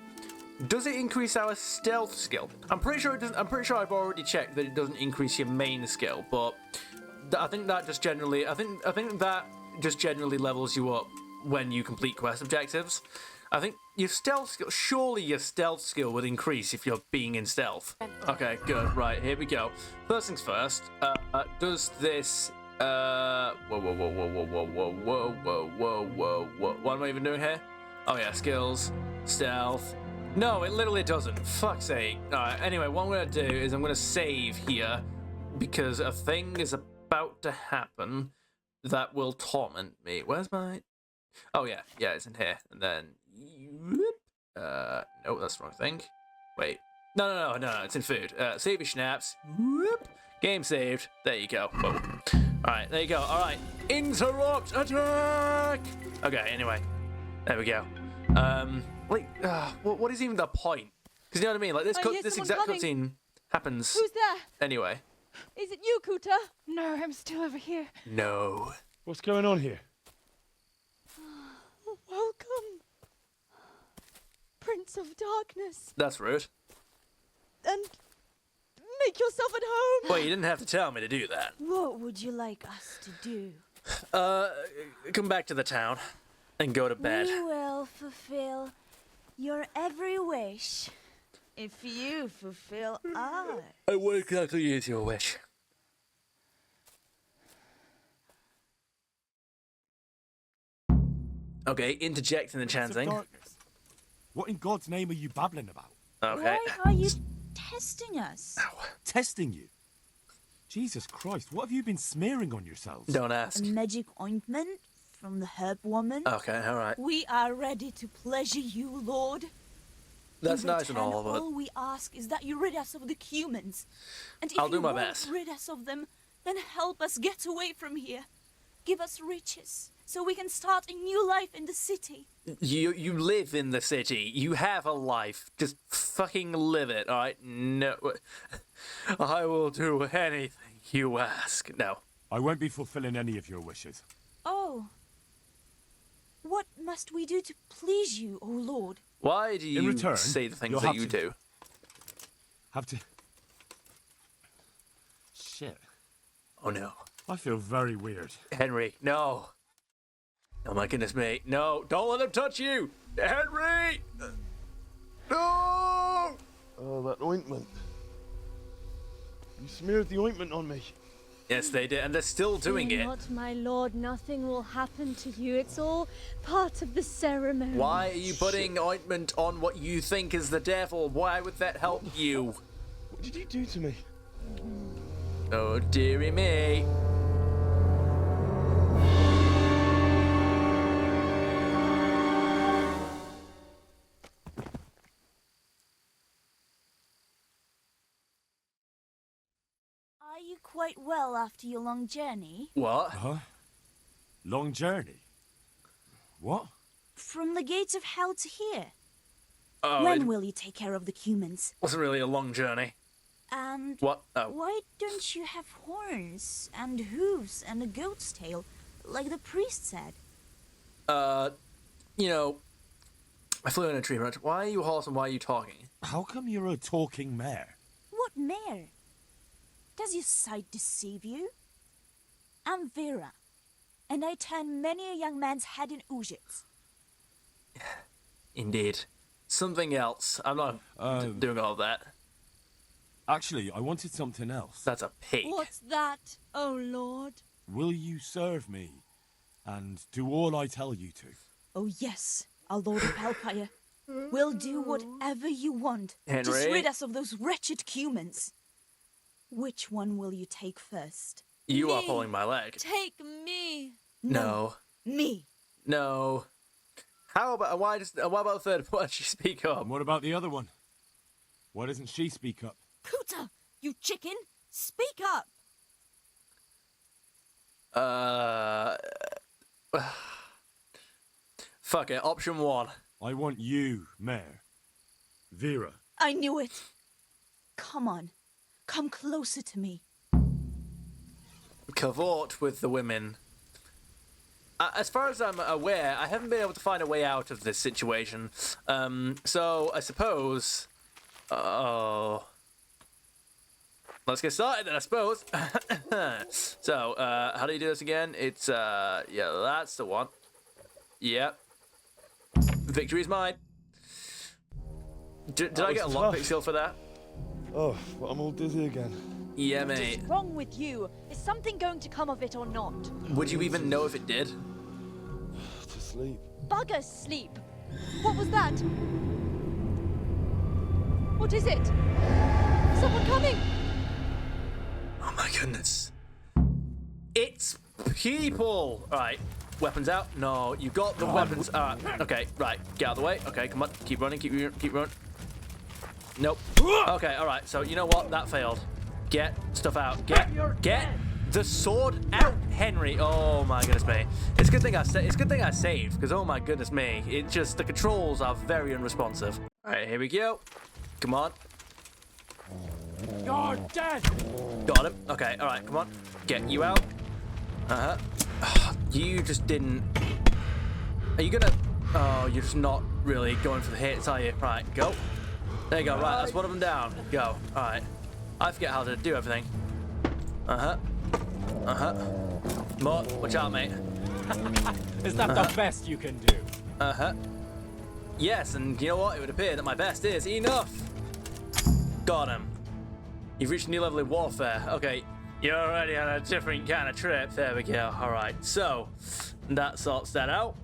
does it increase our stealth skill? I'm pretty sure it doesn't. I'm pretty sure I've already checked that it doesn't increase your main skill, but I think that just generally, I think that just generally levels you up when you complete quest objectives. I think your stealth skill, surely your stealth skill would increase if you're being in stealth. Okay, good. Right, here we go. First things first. Does this? Whoa. What am I even doing here? Oh yeah, skills, stealth. No, it literally doesn't. Fuck's sake. Alright, anyway, what I'm gonna do is I'm gonna save here because a thing is about to happen that will torment me. Where's my... Oh yeah, it's in here. And then... No, that's the wrong thing. Wait. No, it's in food. Save your schnapps. Whoop. Game saved. There you go. Whoa. Alright, there you go. Alright. Interrupt attack! Okay, anyway. There we go. What is even the point? Because you know what I mean? Like, this exact cutscene happens... Who's there? Anyway. Is it you, Kuta? No, I'm still over here. No. What's going on here? Welcome, Prince of Darkness. That's rude. And make yourself at home. Well, you didn't have to tell me to do that. What would you like us to do? Come back to the town and go to bed. We will fulfill your every wish if you fulfill ours. What exactly is your wish? Okay, interjecting the chanting. What in God's name are you babbling about? Okay. Why are you testing us? Testing you? Jesus Christ, what have you been smearing on yourselves? Don't ask. A magic ointment from the herbwoman. Okay, alright. We are ready to pleasure you, Lord. That's nice and all, but... all we ask is that you rid us of the humans. And if I'll do you my won't best. rid us of them, then help us get away from here. Give us riches, so we can start a new life in the city. You live in the city. You have a life. Just fucking live it, alright? No. I will do anything you ask. No. I won't be fulfilling any of your wishes. Oh. What must we do to please you, O Lord? Why do you in return, say the things that you do? Have to... Shit. Oh no. I feel very weird. Henry, no. Oh my goodness me. No, don't let them touch you! Henry! No! Oh, that ointment. You smeared the ointment on me. Yes, they did, and they're still doing Fear it. not, my lord, nothing will happen to you. It's all part of the ceremony. Why are you putting ointment on what you think is the devil? Why would that help you? What did you do to me? Oh, dearie me. Are you quite well after your long journey? What? Huh? Long journey? What? From the gates of hell to here. Oh, When it will you take care of the humans? wasn't really a long journey. And What? Oh. why don't you have horns and hooves and a goat's tail, like the priest said? You know, I flew in a tree branch. Why are you horse and why are you talking? How come you're a talking mare? What mare? Does your sight deceive you? I'm Vera, and I turn many a young man's head in Uschitz. Indeed. Something else. I'm not doing all of that. Actually, I wanted something else. That's a pig. What's that, oh lord? Will you serve me and do all I tell you to? Oh yes, our Lord of Hellfire. We'll do whatever you want. Henry? Just rid us of those wretched humans. Which one will you take first? You are Me. pulling my leg. Take me. No. Me. No. How about why about the third? Why don't you speak up? And what about the other one? Why doesn't she speak up? Cooter, you chicken, speak up. Fuck it. Option one. I want you, Mare. Vera. I knew it. Come on. Come closer to me. Cavort with the women. As far as I'm aware, I haven't been able to find a way out of this situation. So I suppose. Oh. Let's get started then, I suppose. So, how do you do this again? It's, yeah, that's the one. Yep. Victory is mine. Did I get a lockpick skill for that? Oh, but I'm all dizzy again. Yeah, mate. What's wrong with you? Is something going to come of it or not? Would you even know if it did? To sleep. Bugger sleep. What was that? What is it? Someone coming? Oh my goodness. It's people! Alright, weapons out. No, you got the weapons. Okay, right, get out of the way. Okay, come on, keep running, keep running. Nope. Okay, alright, so you know what? That failed. Get stuff out. Get the sword out, Henry. Oh my goodness me. It's a good thing I saved, because oh my goodness me. It just, the controls are very unresponsive. Alright, here we go. Come on. You're dead! Got him. Okay, alright, come on. Get you out. You just didn't. Are you gonna. Oh, you're just not really going for the hits, are you? Right, go. There you go, right, that's one of them down. Go. Alright. I forget how to do everything. More. Watch out, mate. Is that the best you can do? Yes, and you know what? It would appear that my best is enough. Got him. You've reached a new level in warfare. Okay, you're already on a different kind of trip. There we go. All right, so that sorts that out.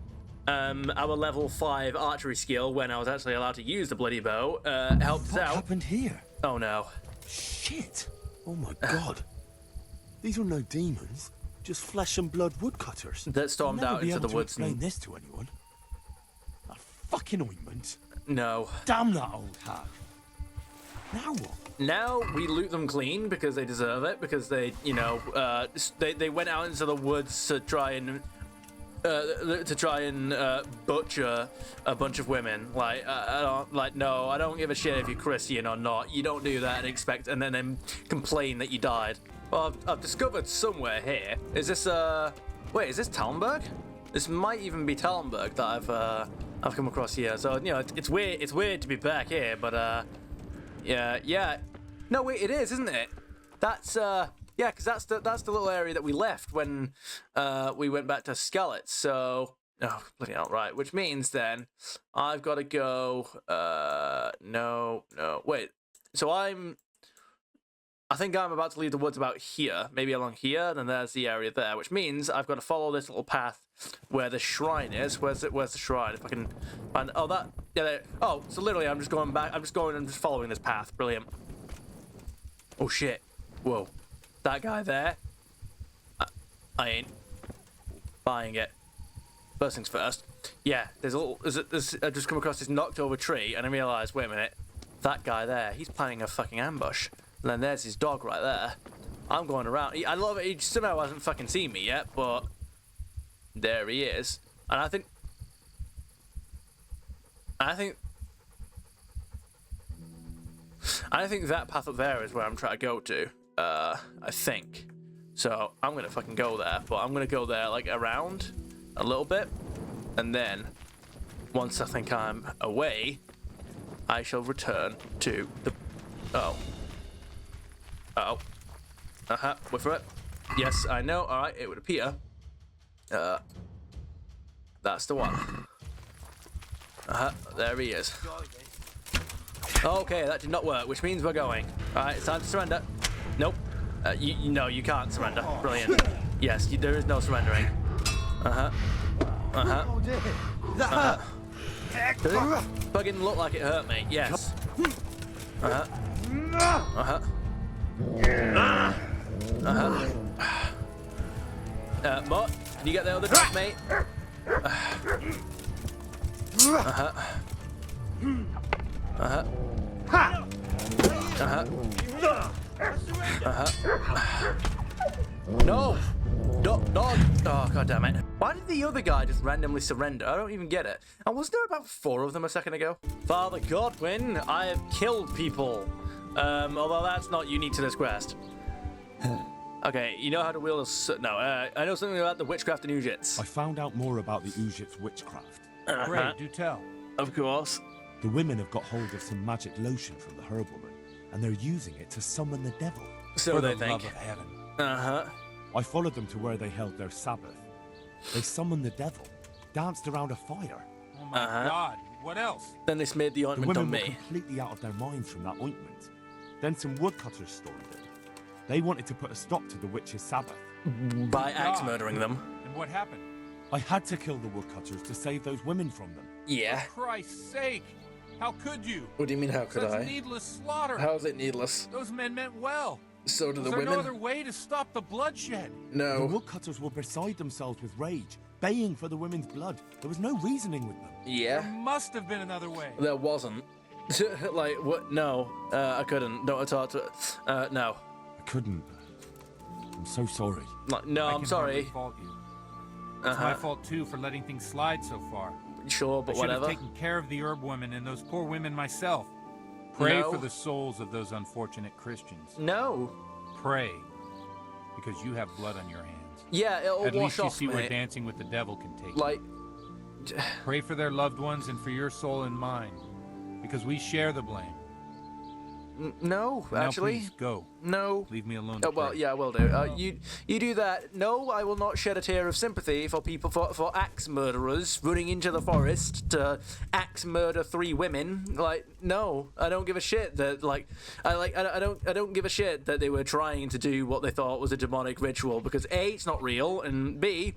Our level 5 archery skill, when I was actually allowed to use the bloody bow, helped What out. happened here? Oh no. Shit! Oh my god. These were no demons, just flesh and blood woodcutters. That stormed I'll never out be into able the to woods explain and this to anyone. That fucking ointment. no. Damn that old hag. Now what? Now we loot them clean because they deserve it, because they, you know, they went out into the woods to try and butcher a bunch of women. Like, no, I don't give a shit if you're Christian or not. You don't do that and expect, and then complain that you died. Well, I've discovered somewhere here. Is this, wait, is this Talmberg? This might even be Talmberg that I've come across here. So, you know, it's weird to be back here, but, yeah. No, wait, it is, isn't it? That's, yeah, because that's the little area that we left when we went back to Skalitz. So Oh, bloody hell, right. Which means then I've got to go... no. Wait. So I think I'm about to leave the woods about here. Maybe along here, and there's the area there. Which means I've got to follow this little path where the shrine is. Where's the shrine? If I can find... Oh, that... Yeah, there. Oh, so literally I'm just going back. I'm just following this path. Brilliant. Oh, shit. Whoa. That guy there. I ain't buying it. First things first. Yeah, I just come across this knocked over tree and I realised, wait a minute, that guy there, he's planning a fucking ambush. And then there's his dog right there. I'm going around. I love it. He somehow hasn't fucking seen me yet, but there he is. And I think that path up there is where I'm trying to go to. I think. So I'm gonna fucking go there, but I'm gonna go there like around a little bit, and then once I think I'm away, I shall return to the... Wait for it. Yes, I know. All right, it would appear. That's the one. There he is. Okay, that did not work, which means we're going. All right, it's time to surrender. Nope. No, you can't surrender. Brilliant. Yes, there is no surrendering. Does it fucking look like it hurt me? Yes. Mott, can you get the other dog, mate? No! Dog! Oh, god damn it. Why did the other guy just randomly surrender? I don't even get it. And was there about 4 of them a second ago? Father Godwin, I have killed people. Although that's not unique to this quest. Okay, you know how to wield a... No, I know something about the witchcraft in Uschitz. I found out more about the Uschitz witchcraft. Great, do tell. Of course. The women have got hold of some magic lotion from the herbwoman, and they're using it to summon the devil. So they think. For the love of heaven. I followed them to where they held their Sabbath. They summoned the devil, danced around a fire. Oh my god, what else? Then they smeared the ointment on me. The women were completely out of their minds from that ointment. Then some woodcutters stormed in. They wanted to put a stop to the witch's Sabbath. By axe murdering them. And what happened? I had to kill the woodcutters to save those women from them. Yeah. For Christ's sake! How could you? What do you mean, how could I? Such needless slaughter. How is it needless? Those men meant well. So do the women. women? Was there no other way to stop the bloodshed? No. The woodcutters were beside themselves with rage, baying for the women's blood. There was no reasoning with them. Yeah. There must have been another way. There wasn't. Like, what? No. I couldn't. Don't talk to... no. I couldn't. I'm so sorry. Like, no, I'm sorry. Fault you. It's my fault too for letting things slide so far. Sure, but I should whatever. have taken care of the herb woman and those poor women myself. Pray for the souls of those unfortunate Christians. No. Pray, because you have blood on your hands. Yeah, it'll At wash least you off, see mate. where dancing with the devil can take like, you. Pray for their loved ones and for your soul and mine, because we share the blame. No, now actually. Please go. No. Leave me alone. Oh, well, yeah, I will do. You do that. No, I will not shed a tear of sympathy for people for axe murderers running into the forest to axe murder 3 women. Like, no, I don't give a shit that I don't give a shit that they were trying to do what they thought was a demonic ritual, because A, it's not real, and B,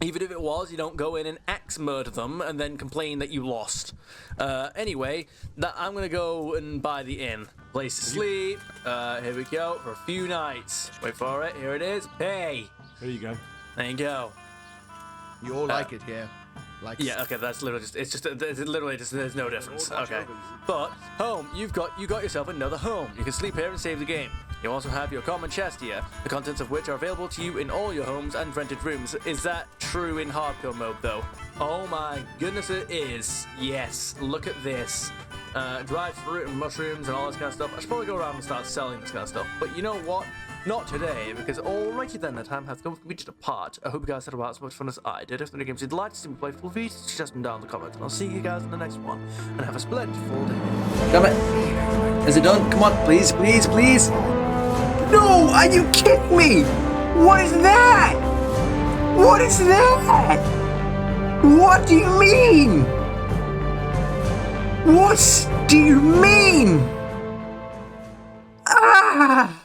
even if it was, you don't go in and axe murder them and then complain that you lost. Anyway, I'm gonna go and buy the inn. Place to sleep. Here we go for a few nights. Wait for it. Here it is. Hey. There you go. There you go. You all like it here. Like yeah. Okay. That's literally just. It's literally just. There's no difference. Okay. But home. You got yourself another home. You can sleep here and save the game. You also have your common chest here, the contents of which are available to you in all your homes and rented rooms. Is that true in hardcore mode, though? Oh my goodness, it is. Yes, look at this. Dried fruit and mushrooms and all this kind of stuff. I should probably go around and start selling this kind of stuff. But you know what? Not today, because alrighty then, the time has come for me to depart. I hope you guys had about as much fun as I did. If the games you'd like to see me play full videos, just them down in the comments. And I'll see you guys in the next one. And have a splendid full day. Damn it. Is it done? Come on, please, please, please. No! Are you kidding me? What is that? What is that? What do you mean? What do you mean? Ah!